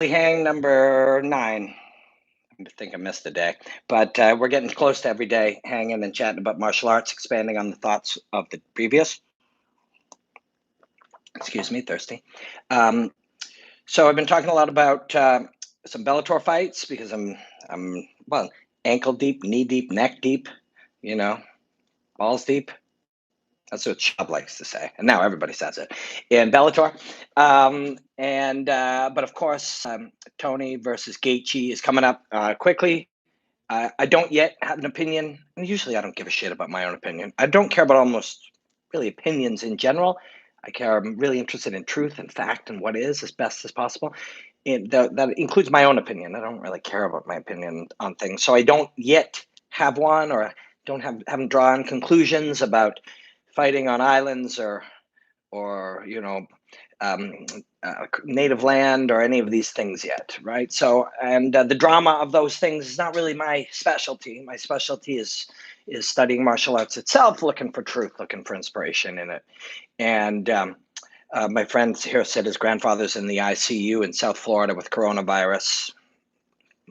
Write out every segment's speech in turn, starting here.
Hang number 9. I think I missed a day, but we're getting close to every day hanging and chatting about martial arts, expanding on the thoughts of the previous. Excuse me, thirsty. Um, so I've been talking a lot about some Bellator fights because I'm well ankle deep, knee deep, neck deep, you know, balls deep. That's what Chubb likes to say, and now everybody says it in Bellator. But of course, Tony versus Gaethje is coming up quickly. I don't yet have an opinion. And usually, I don't give a shit about my own opinion. I don't care about almost really opinions in general. I'm really interested in truth and fact and what is as best as possible. That includes my own opinion. I don't really care about my opinion on things, so I don't yet have one, or haven't drawn conclusions about fighting on islands or native land or any of these things yet, right? So, and the drama of those things is not really my specialty. My specialty is studying martial arts itself, looking for truth, looking for inspiration in it. And my friend here said his grandfather's in the ICU in South Florida with coronavirus.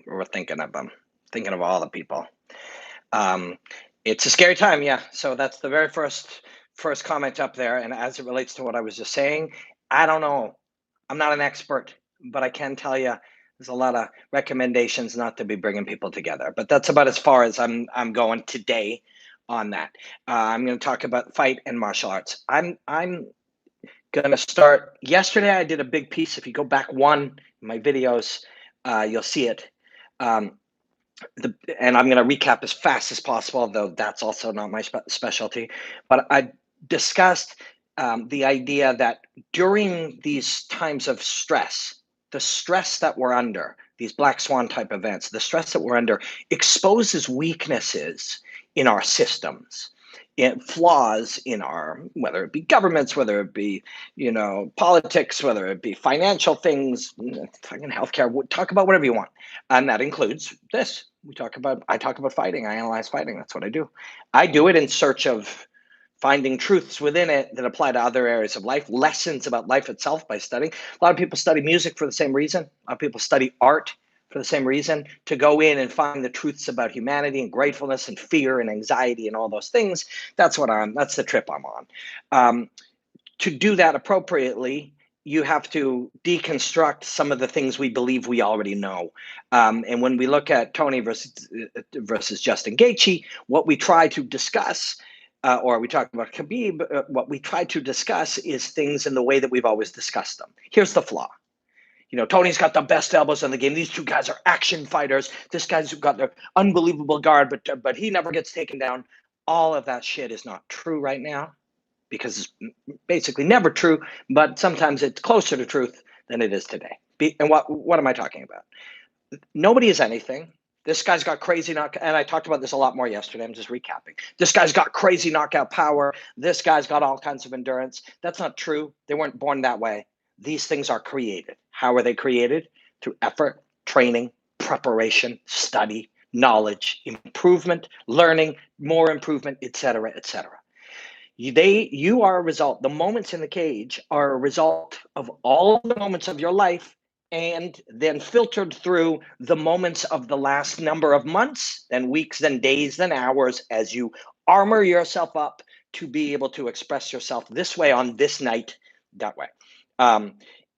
We're thinking of them, thinking of all the people. It's a scary time, yeah. So that's the very first comment up there. And as it relates to what I was just saying, I don't know. I'm not an expert, but I can tell you there's a lot of recommendations not to be bringing people together. But that's about as far as I'm going today on that. I'm going to talk about fight and martial arts. I'm going to start. Yesterday, I did a big piece. If you go back one in my videos, you'll see it. Um, and I'm going to recap as fast as possible, though that's also not my specialty. But I discussed the idea that during these times of stress, the stress that we're under, these black swan type events, the stress that we're under exposes weaknesses in our systems, flaws in our, whether it be governments, whether it be, politics, whether it be financial things, fucking healthcare, talk about whatever you want. And that includes this. I talk about fighting. I analyze fighting. That's what I do. I do it in search of finding truths within it that apply to other areas of life, lessons about life itself by studying. A lot of people study music for the same reason. A lot of people study art for the same reason, to go in and find the truths about humanity and gratefulness and fear and anxiety and all those things. That's the trip I'm on. To do that appropriately, you have to deconstruct some of the things we believe we already know. And when we look at Tony versus Justin Gaethje, what we try to discuss, or we talk about Khabib, what we try to discuss is things in the way that we've always discussed them. Here's the flaw. Tony's got the best elbows in the game. These two guys are action fighters. This guy's got the unbelievable guard, but he never gets taken down. All of that shit is not true right now, because it's basically never true, but sometimes it's closer to truth than it is today. And what am I talking about? Nobody is anything. This guy's got crazy knockout, and I talked about this a lot more yesterday. I'm just recapping. This guy's got crazy knockout power. This guy's got all kinds of endurance. That's not true. They weren't born that way. These things are created. How are they created? Through effort, training, preparation, study, knowledge, improvement, learning, more improvement, etc., etc. You are a result. The moments in the cage are a result of all the moments of your life, and then filtered through the moments of the last number of months, then weeks, then days, then hours, as you armor yourself up to be able to express yourself this way on this night, that way.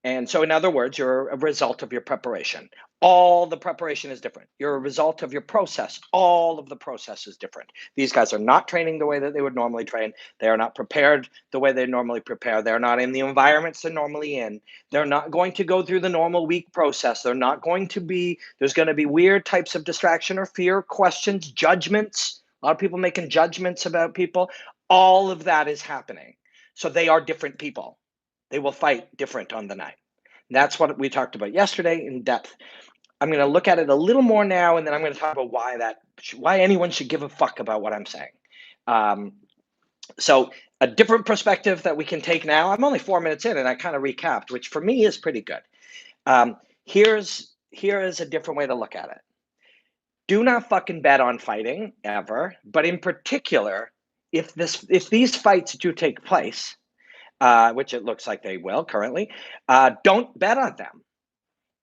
And so, in other words, you're a result of your preparation. All the preparation is different. You're a result of your process. All of the process is different. These guys are not training the way that they would normally train. They are not prepared the way they normally prepare. They're not in the environments they're normally in. They're not going to go through the normal week process. There's going to be weird types of distraction or fear, questions, judgments. A lot of people making judgments about people. All of that is happening. So they are different people. They will fight different on the night. That's what we talked about yesterday in depth. I'm going to look at it a little more now, and then I'm going to talk about why anyone should give a fuck about what I'm saying. So a different perspective that we can take now. I'm only 4 minutes in, and I kind of recapped, which for me is pretty good. Here is a different way to look at it. Do not fucking bet on fighting ever, but in particular, if these fights do take place, which it looks like they will currently, don't bet on them.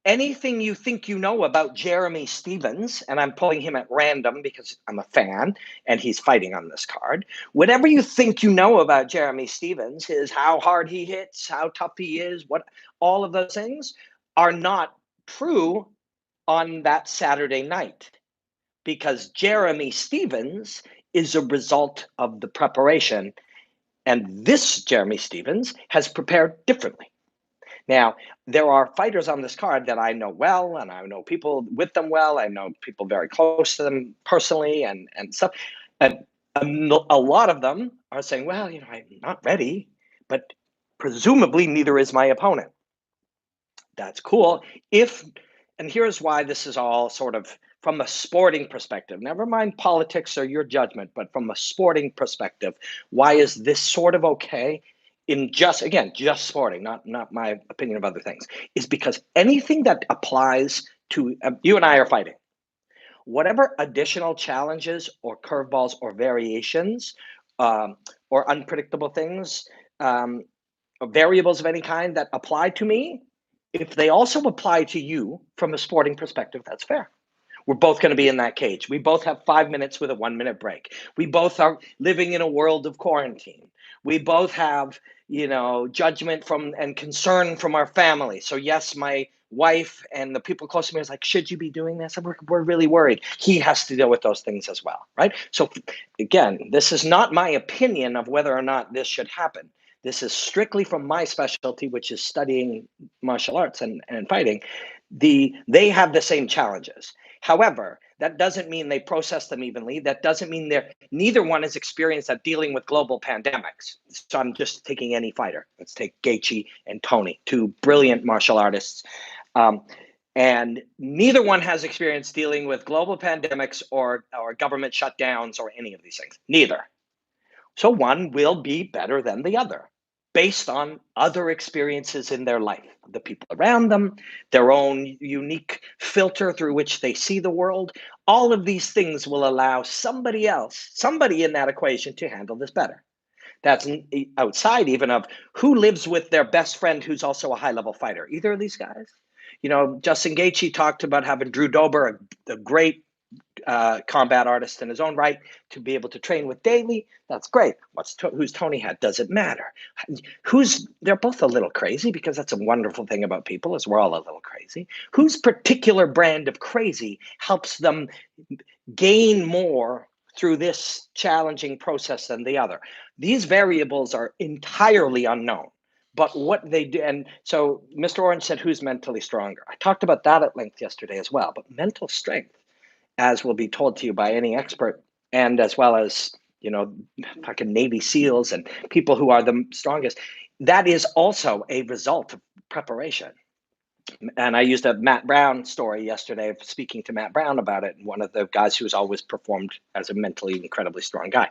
anything you think you know about Jeremy Stevens, and I'm pulling him at random because I'm a fan and he's fighting on this card. Whatever you think you know about Jeremy Stevens is how hard he hits, how tough he is, what all of those things are not true on that Saturday night, because Jeremy Stevens is a result of the preparation, and this Jeremy Stevens has prepared differently. Now, there are fighters on this card that I know well, and I know people with them well. I know people very close to them personally and stuff. And a lot of them are saying, well, I'm not ready, but presumably neither is my opponent. That's cool. And here's why this is all sort of from a sporting perspective, never mind politics or your judgment, but from a sporting perspective, why is this sort of okay in just sporting, not my opinion of other things, is because anything that applies to you and I are fighting, whatever additional challenges or curveballs or variations or unpredictable things, or variables of any kind that apply to me, if they also apply to you from a sporting perspective, that's fair. We're both going to be in that cage. We both have 5 minutes with a 1 minute break. We both are living in a world of quarantine. We both have, judgment from and concern from our family. So yes, my wife and the people close to me is like, should you be doing this? And we're really worried. He has to deal with those things as well, right? So again, this is not my opinion of whether or not this should happen. This is strictly from my specialty, which is studying martial arts and fighting. They have the same challenges. However, that doesn't mean they process them evenly. That doesn't mean neither one is experienced at dealing with global pandemics. So I'm just taking any fighter. Let's take Gaethje and Tony, two brilliant martial artists. And neither one has experience dealing with global pandemics or government shutdowns or any of these things. Neither. So one will be better than the other based on other experiences in their life, the people around them, their own unique filter through which they see the world. All of these things will allow somebody in that equation to handle this better. That's outside even of who lives with their best friend who's also a high-level fighter. Either of these guys. Justin Gaethje talked about having Drew Dober, a great combat artist in his own right, to be able to train with daily. That's great. Who's Tony had doesn't matter. They're both a little crazy, because that's a wonderful thing about people is we're all a little crazy. Whose particular brand of crazy helps them gain more through this challenging process than the other? These variables are entirely unknown. But what they do, and so Mr. Orange said, who's mentally stronger? I talked about that at length yesterday as well. But mental strength, as will be told to you by any expert, and as well as, fucking Navy SEALs and people who are the strongest, that is also a result of preparation. And I used a Matt Brown story yesterday of speaking to Matt Brown about it, one of the guys who's always performed as a mentally incredibly strong guy.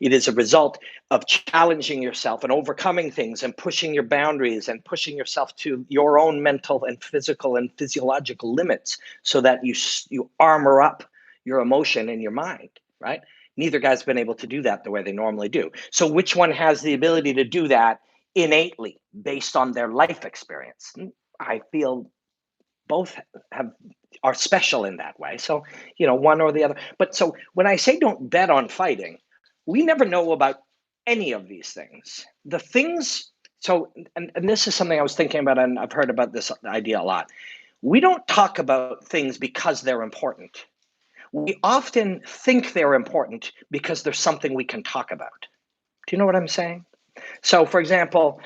It is a result of challenging yourself and overcoming things and pushing your boundaries and pushing yourself to your own mental and physical and physiological limits so that you armor up your emotion and your mind, right? Neither guy's been able to do that the way they normally do. So which one has the ability to do that innately based on their life experience? I feel both are special in that way. So, one or the other. But so when I say don't bet on fighting, we never know about any of these things. The things, so, and this is something I was thinking about, and I've heard about this idea a lot. We don't talk about things because they're important. We often think they're important because there's something we can talk about. Do you know what I'm saying? So, for example,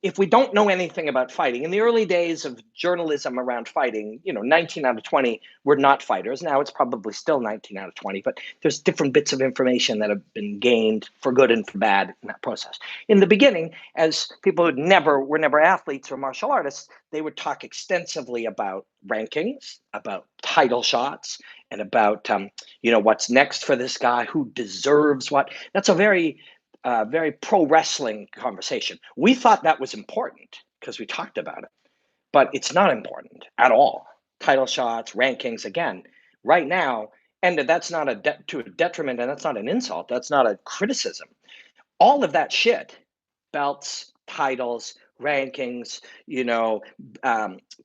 if we don't know anything about fighting, in the early days of journalism around fighting, 19 out of 20 were not fighters. Now it's probably still 19 out of 20, but there's different bits of information that have been gained for good and for bad in that process. In the beginning, as people who were never athletes or martial artists, they would talk extensively about rankings, about title shots, and about, what's next for this guy, who deserves what. That's a very pro wrestling conversation. We thought that was important because we talked about it, but it's not important at all. Title shots, rankings, again, right now, and that's not to a detriment, and that's not an insult. That's not a criticism. All of that shit, belts, titles, rankings, you know,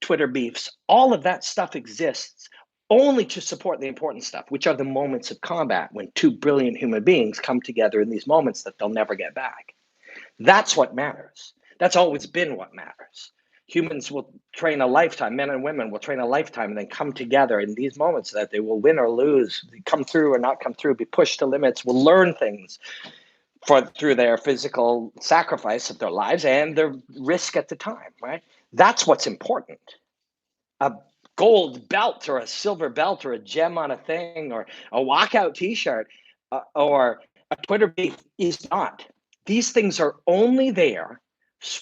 Twitter beefs, all of that stuff exists only to support the important stuff, which are the moments of combat when two brilliant human beings come together in these moments that they'll never get back. That's what matters. That's always been what matters. Humans will train a lifetime, men and women will train a lifetime and then come together in these moments that they will win or lose, come through or not come through, be pushed to limits, will learn things through their physical sacrifice of their lives and their risk at the time, right? That's what's important. A gold belt or a silver belt or a gem on a thing or a walkout t-shirt or a Twitter beef is not. These things are only there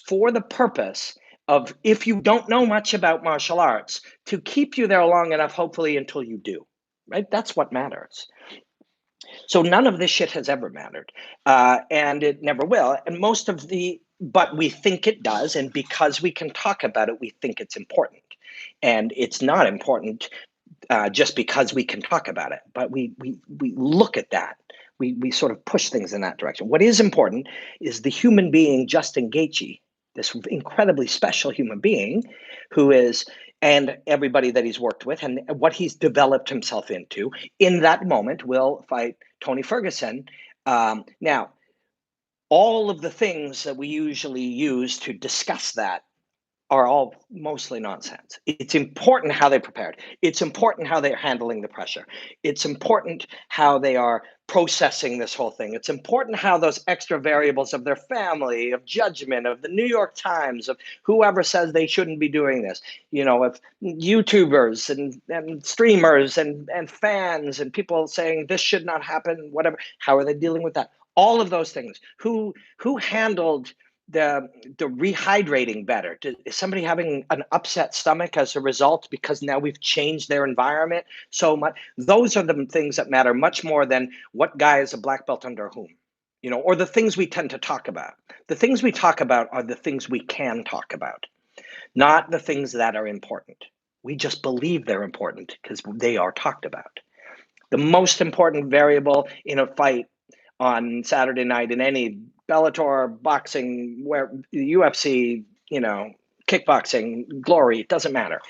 for the purpose of, if you don't know much about martial arts, to keep you there long enough, hopefully, until you do, right? That's what matters. So none of this shit has ever mattered, and it never will. And but we think it does, and because we can talk about it, we think it's important. And it's not important just because we can talk about it, but we look at that. We sort of push things in that direction. What is important is the human being Justin Gaethje, this incredibly special human being who is, and everybody that he's worked with and what he's developed himself into in that moment will fight Tony Ferguson. Now, all of the things that we usually use to discuss that are all mostly nonsense. It's important how they prepared. It's important how they're handling the pressure. It's important how they are processing this whole thing. It's important how those extra variables of their family, of judgment, of the New York Times, of whoever says they shouldn't be doing this, you know, of YouTubers and streamers and fans and people saying this should not happen, whatever. How are they dealing with that? All of those things. Who handled the rehydrating better? Is somebody having an upset stomach as a result because now we've changed their environment so much? Those are the things that matter much more than what guy is a black belt under whom, you know, or the things we tend to talk about. The things we talk about are the things we can talk about, not the things that are important. We just believe they're important because they are talked about. The most important variable in a fight on Saturday night in any Bellator, boxing, where UFC, you know, kickboxing, glory, it doesn't matter,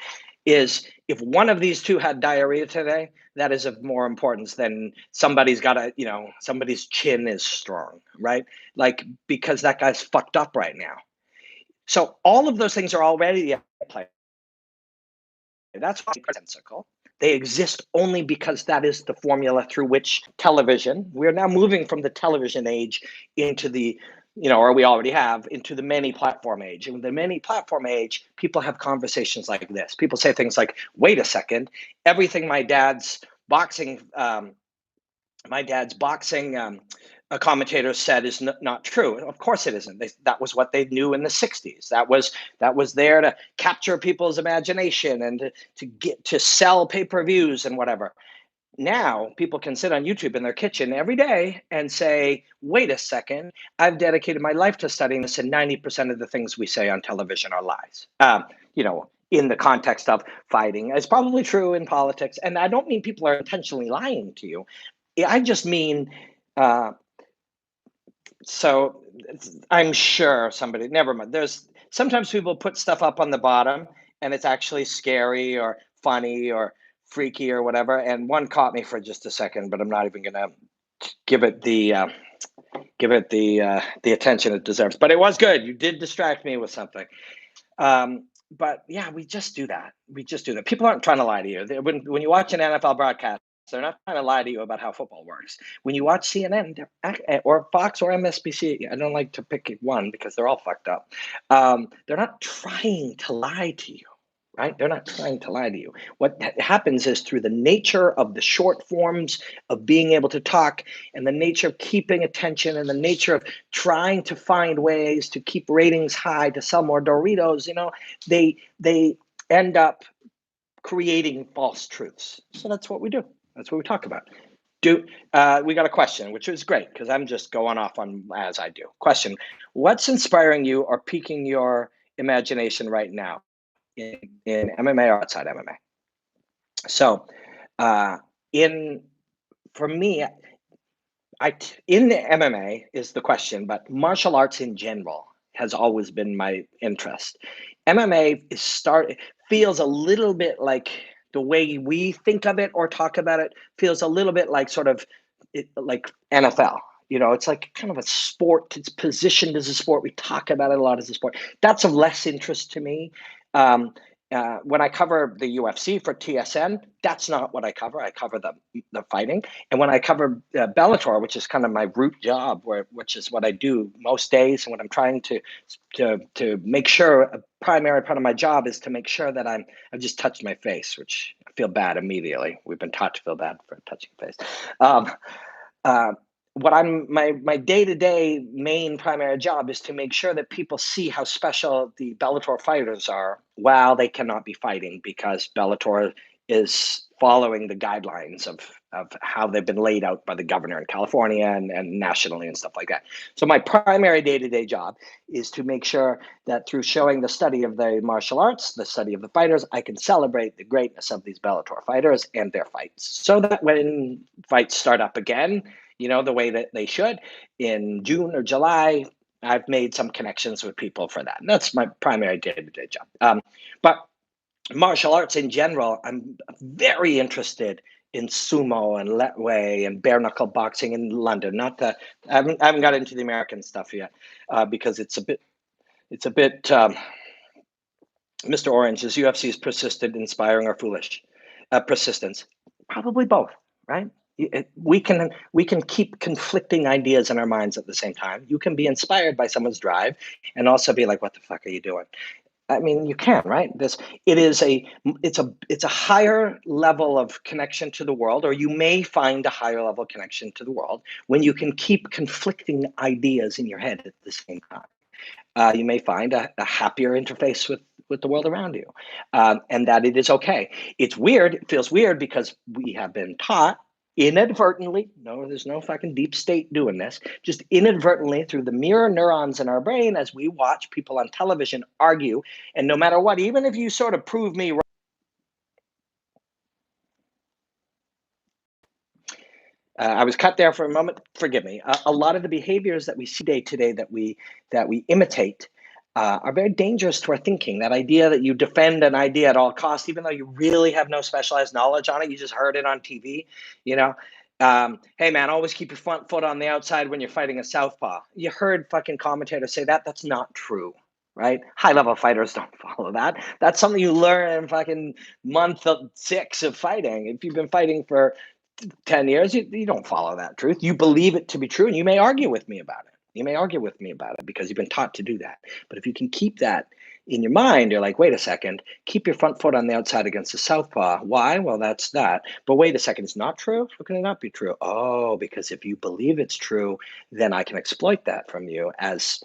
is if one of these two had diarrhea today, that is of more importance than somebody's got a, you know, somebody's chin is strong, right? Like, because that guy's fucked up right now. So all of those things are already at play. That's why it's nonsensical. They exist only because that is the formula through which television, we're now moving from the television age into the, you know, or we already have, into the many platform age. And the many platform age, people have conversations like this. People say things like, wait a second, everything my dad's boxing a commentator said is not true. Of course it isn't. That was what they knew in the 60s. That was there to capture people's imagination and to sell pay-per-views and whatever. Now people can sit on YouTube in their kitchen every day and say, wait a second, I've dedicated my life to studying this, and 90% of the things we say on television are lies. You know, in the context of fighting. It's probably true in politics. And I don't mean people are intentionally lying to you. I just mean, so I'm sure somebody, never mind. There's sometimes people put stuff up on the bottom and it's actually scary or funny or freaky or whatever. And one caught me for just a second, but I'm not even going to give it the attention it deserves. But it was good. You did distract me with something. But yeah, we just do that. People aren't trying to lie to you. When you watch an NFL broadcast, they're not trying to lie to you about how football works. When you watch CNN or Fox or MSNBC, I don't like to pick one because they're all fucked up. They're not trying to lie to you, right? They're not trying to lie to you. What happens is, through the nature of the short forms of being able to talk and the nature of keeping attention and the nature of trying to find ways to keep ratings high, to sell more Doritos, you know, they end up creating false truths. So that's what we do. That's what we talk about. We got a question, which is great because I'm just going off on as I do. Question: what's inspiring you or piquing your imagination right now in MMA or outside MMA? So, for me, in the MMA is the question, but martial arts in general has always been my interest. MMA feels a little bit like the way we think of it or talk about it feels a little bit like sort of like NFL. You know, it's like kind of a sport. It's positioned as a sport. We talk about it a lot as a sport. That's of less interest to me. Um, when I cover the UFC for TSN, that's not what I cover. I cover the fighting, and when I cover Bellator, which is kind of my root job, which is what I do most days, and what I'm trying to make sure a primary part of my job is to make sure that I've just touched my face, which I feel bad immediately. We've been taught to feel bad for touching face. Um, uh, what my day-to-day main primary job is to make sure that people see how special the Bellator fighters are while they cannot be fighting because Bellator is following the guidelines of how they've been laid out by the governor in California and nationally and stuff like that. So my primary day-to-day job is to make sure that through showing the study of the martial arts, the study of the fighters, I can celebrate the greatness of these Bellator fighters and their fights so that when fights start up again, you know, the way that they should in June or July, I've made some connections with people for that. And that's my primary day-to-day job. But martial arts in general, I'm very interested in sumo and letway and bare knuckle boxing in London. Not that I haven't got into the American stuff yet because it's a bit. Mr. Orange, is UFC's persistent, inspiring, or foolish? Persistence, probably both, right? We can keep conflicting ideas in our minds at the same time. You can be inspired by someone's drive and also be like, "What the fuck are you doing?" I mean, you can, right? It's a higher level of connection to the world, or you may find a higher level connection to the world when you can keep conflicting ideas in your head at the same time. You may find a happier interface with the world around you, and that it is okay. It's weird. It feels weird because we have been taught inadvertently. No, there's no fucking deep state doing this. Just inadvertently through the mirror neurons in our brain as we watch people on television argue, and no matter what, even if you sort of prove me wrong. I was cut there for a moment. Forgive me. A lot of the behaviors that we see day to day that we imitate are very dangerous to our thinking. That idea that you defend an idea at all costs, even though you really have no specialized knowledge on it, you just heard it on TV. You know, hey man, always keep your front foot on the outside when you're fighting a southpaw. You heard fucking commentators say that. That's not true. Right? High level fighters don't follow that. That's something you learn in fucking month 6 of fighting. If you've been fighting for 10 years, you don't follow that truth. You believe it to be true, and you may argue with me about it. You may argue with me about it because you've been taught to do that. But if you can keep that in your mind, you're like, wait a second, keep your front foot on the outside against the southpaw. Why? Well, that's that. But wait a second, it's not true? How can it not be true? Oh, because if you believe it's true, then I can exploit that from you as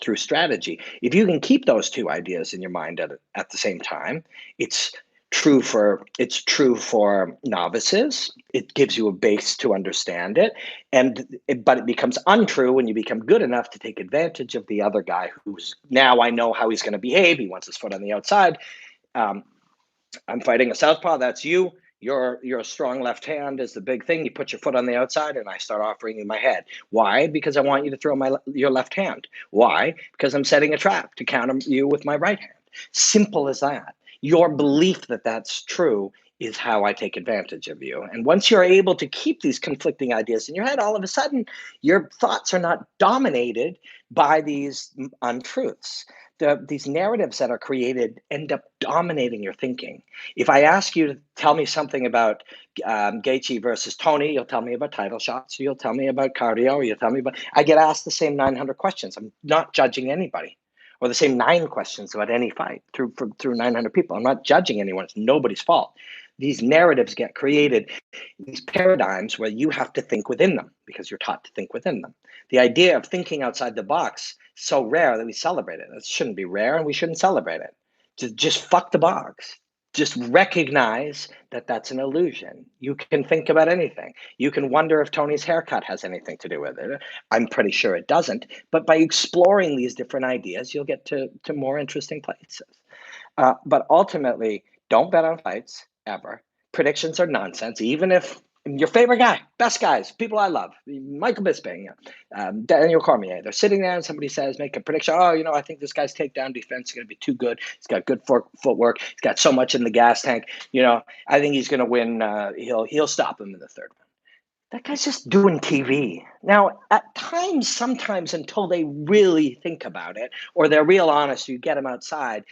through strategy. If you can keep those two ideas in your mind at the same time, it's true for novices. It gives you a base to understand it, but it becomes untrue when you become good enough to take advantage of the other guy who's now I know how he's going to behave. He wants his foot on the outside. Um, I'm fighting a southpaw. That's you. Your strong left hand is the big thing. You put your foot on the outside, and I start offering you my head. Why? Because I want you to throw your left hand. Why? Because I'm setting a trap to counter you with my right hand. Simple as that. Your belief that that's true is how I take advantage of you. And once you're able to keep these conflicting ideas in your head, all of a sudden, your thoughts are not dominated by these untruths. These narratives that are created end up dominating your thinking. If I ask you to tell me something about Gaethje versus Tony, you'll tell me about title shots, you'll tell me about cardio, or you'll tell me about. I get asked the same 900 questions. I'm not judging anybody, or the same 9 questions about any fight through 900 people. I'm not judging anyone. It's nobody's fault. These narratives get created, these paradigms where you have to think within them because you're taught to think within them. The idea of thinking outside the box is so rare that we celebrate it. It shouldn't be rare, and we shouldn't celebrate it. Just fuck the box. Just recognize that that's an illusion. You can think about anything. You can wonder if Tony's haircut has anything to do with it. I'm pretty sure it doesn't. But by exploring these different ideas, you'll get to more interesting places. But ultimately, don't bet on fights ever. Predictions are nonsense. Even if your favorite guy, best guys, people I love, Michael Bisping, Daniel Cormier. They're sitting there and somebody says, make a prediction. Oh, I think this guy's takedown defense is going to be too good. He's got good footwork. He's got so much in the gas tank. I think he's going to win. He'll stop him in the third. That guy's just doing TV. Now, at times, sometimes until they really think about it or they're real honest, you get them outside,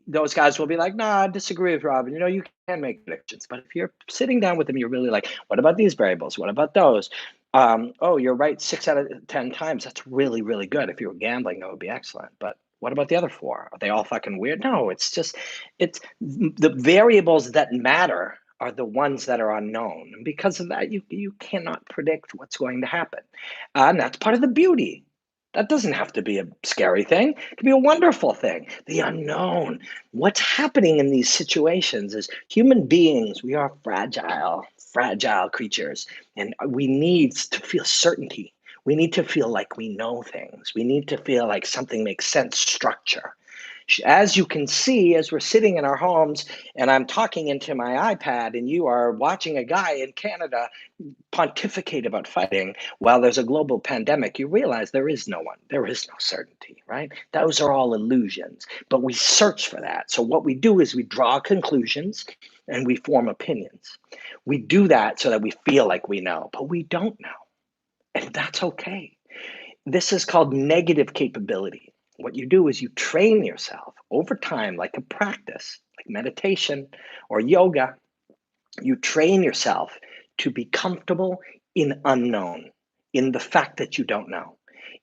those guys will be like, nah, I disagree with Robin. You can make predictions. But if you're sitting down with them, you're really like, what about these variables? What about those? Oh, you're right 6 out of 10 times. That's really, really good. If you were gambling, that would be excellent. But what about the other 4? Are they all fucking weird? No, it's the variables that matter are the ones that are unknown. And because of that, you cannot predict what's going to happen. And that's part of the beauty. That doesn't have to be a scary thing. It can be a wonderful thing. The unknown. What's happening in these situations is human beings, we are fragile creatures. And we need to feel certainty. We need to feel like we know things. We need to feel like something makes sense, structure. As you can see, as we're sitting in our homes and I'm talking into my iPad and you are watching a guy in Canada pontificate about fighting while there's a global pandemic, you realize there is no certainty, right? Those are all illusions, but we search for that. So what we do is we draw conclusions and we form opinions. We do that so that we feel like we know, but we don't know. And that's okay. This is called negative capability. What you do is you train yourself over time, like a practice, like meditation or yoga. You train yourself to be comfortable in unknown, in the fact that you don't know.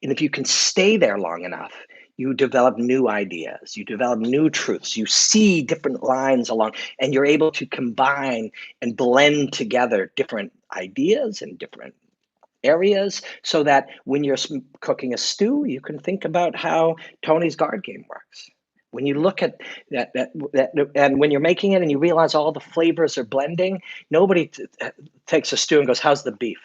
And if you can stay there long enough, you develop new ideas, you develop new truths, you see different lines along, and you're able to combine and blend together different ideas and different areas so that when you're cooking a stew, you can think about how Tony's guard game works. When you look at that, and when you're making it and you realize all the flavors are blending, nobody takes a stew and goes, how's the beef?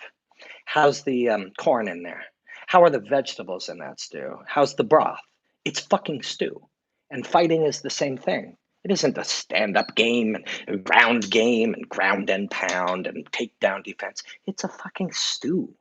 How's the corn in there? How are the vegetables in that stew? How's the broth? It's fucking stew. And fighting is the same thing. It isn't a stand-up game and a ground game and ground and pound and takedown defense. It's a fucking stew.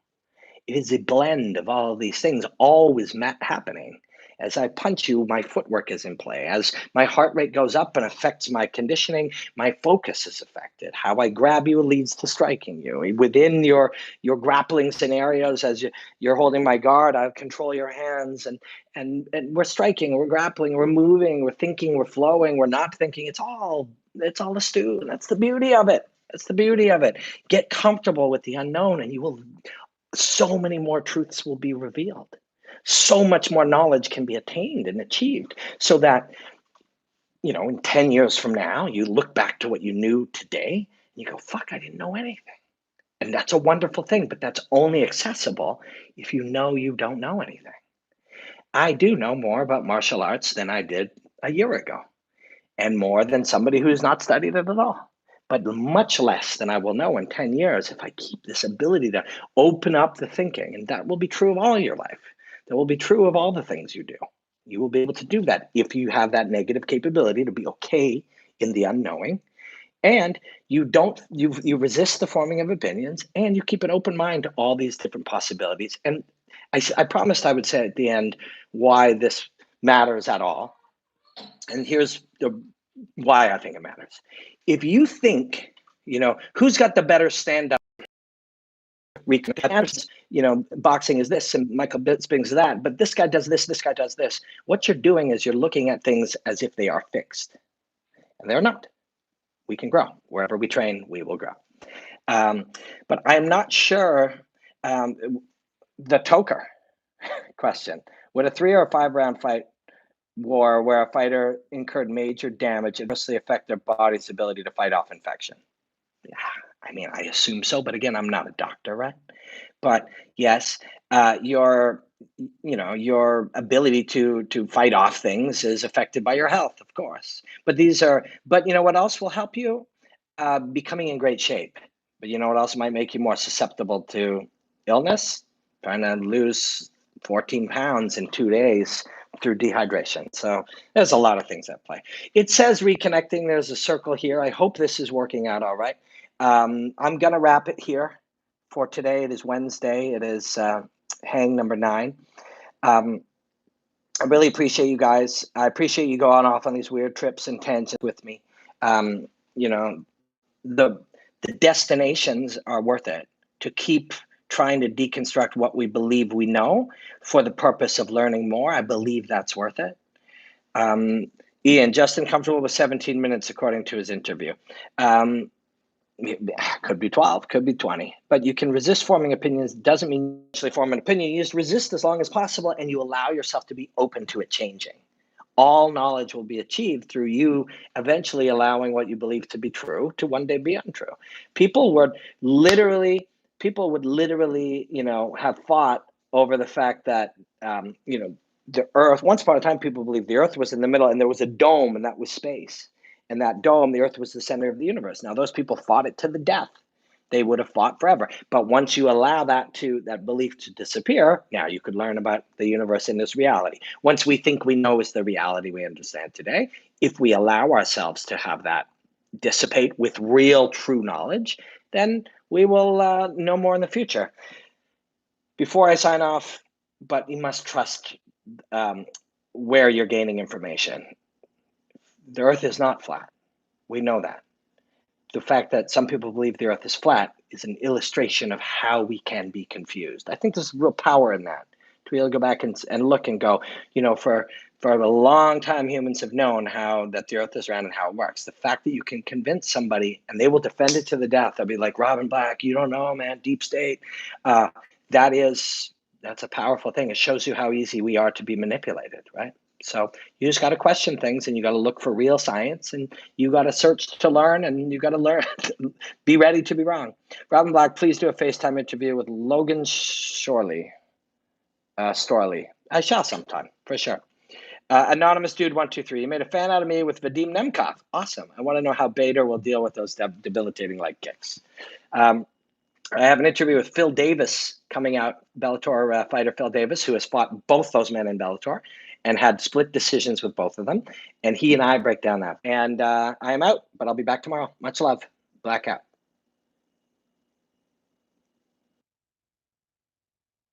It is a blend of all of these things always happening. As I punch you, my footwork is in play. As my heart rate goes up and affects my conditioning, my focus is affected. How I grab you leads to striking you. Within your grappling scenarios, as you're holding my guard, I control your hands, and we're striking, we're grappling, we're moving, we're thinking, we're flowing, we're not thinking. It's all a stew. That's the beauty of it. That's the beauty of it. Get comfortable with the unknown, and so many more truths will be revealed. So much more knowledge can be attained and achieved so that, in 10 years from now, you look back to what you knew today and you go, fuck, I didn't know anything. And that's a wonderful thing, but that's only accessible if you know you don't know anything. I do know more about martial arts than I did a year ago, and more than somebody who's not studied it at all. But much less than I will know in 10 years if I keep this ability to open up the thinking. And that will be true of all your life. That will be true of all the things you do. You will be able to do that if you have that negative capability to be okay in the unknowing. And you resist the forming of opinions, and you keep an open mind to all these different possibilities. And I promised I would say at the end why this matters at all. And here's why I think it matters. If you think, who's got the better stand-up, boxing is this and Michael Bisping's that, but this guy does this guy does this. What you're doing is you're looking at things as if they are fixed, and they're not. We can grow. Wherever we train, we will grow. But I'm not sure the Toker question. Would a 3 or 5 round fight war where a fighter incurred major damage adversely affect their body's ability to fight off infection? Yeah, I mean, I assume so, but again, I'm not a doctor, right? But yes, your ability to fight off things is affected by your health, of course. But what else will help you? Becoming in great shape. But you know what else might make you more susceptible to illness? Trying to lose 14 pounds in 2 days through dehydration. So there's a lot of things at play. It says reconnecting. There's a circle here. I hope this is working out all right. I'm going to wrap it here. for today. It is Wednesday. It is hang number 9. Um, I really appreciate you guys. I appreciate you going off on these weird trips and tangents with me. Um, you know, the the destinations are worth it to keep trying to deconstruct what we believe we know for the purpose of learning more. I believe that's worth it. Um, Ian, Justin comfortable with 17 minutes according to his interview. Um, could be 12, could be 20, but you can resist forming opinions. Doesn't mean you actually form an opinion. You just resist as long as possible, and you allow yourself to be open to it changing. All knowledge will be achieved through you eventually allowing what you believe to be true to one day be untrue. People would literally, have fought over the fact that, the Earth. Once upon a time, people believed the Earth was in the middle, and there was a dome, and that was space. And that dome, the Earth was the center of the universe. Now, those people fought it to the death. They would have fought forever. But once you allow that belief to disappear, now you could learn about the universe in this reality. Once we think we know is the reality we understand today, if we allow ourselves to have that dissipate with real, true knowledge, then we will know more in the future. Before I sign off, but you must trust where you're gaining information. The Earth is not flat. We know that. The fact that some people believe the Earth is flat is an illustration of how we can be confused. I think there's real power in that, to be able to go back and look and go, for a long time, humans have known how that the Earth is round and how it works. The fact that you can convince somebody and they will defend it to the death. They'll be like, Robin Black, you don't know, man, deep state. That's a powerful thing. It shows you how easy we are to be manipulated, right? So you just got to question things, and you got to look for real science, and you got to search to learn, and you got to learn, be ready to be wrong. Robin Black, please do a FaceTime interview with Logan Storley. I shall sometime, for sure. Anonymous Dude 123, you made a fan out of me with Vadim Nemkov. Awesome. I want to know how Bader will deal with those debilitating leg kicks. I have an interview with Phil Davis coming out, Bellator fighter Phil Davis, who has fought both those men in Bellator and had split decisions with both of them. And he and I break down that. And I am out, but I'll be back tomorrow. Much love. Blackout.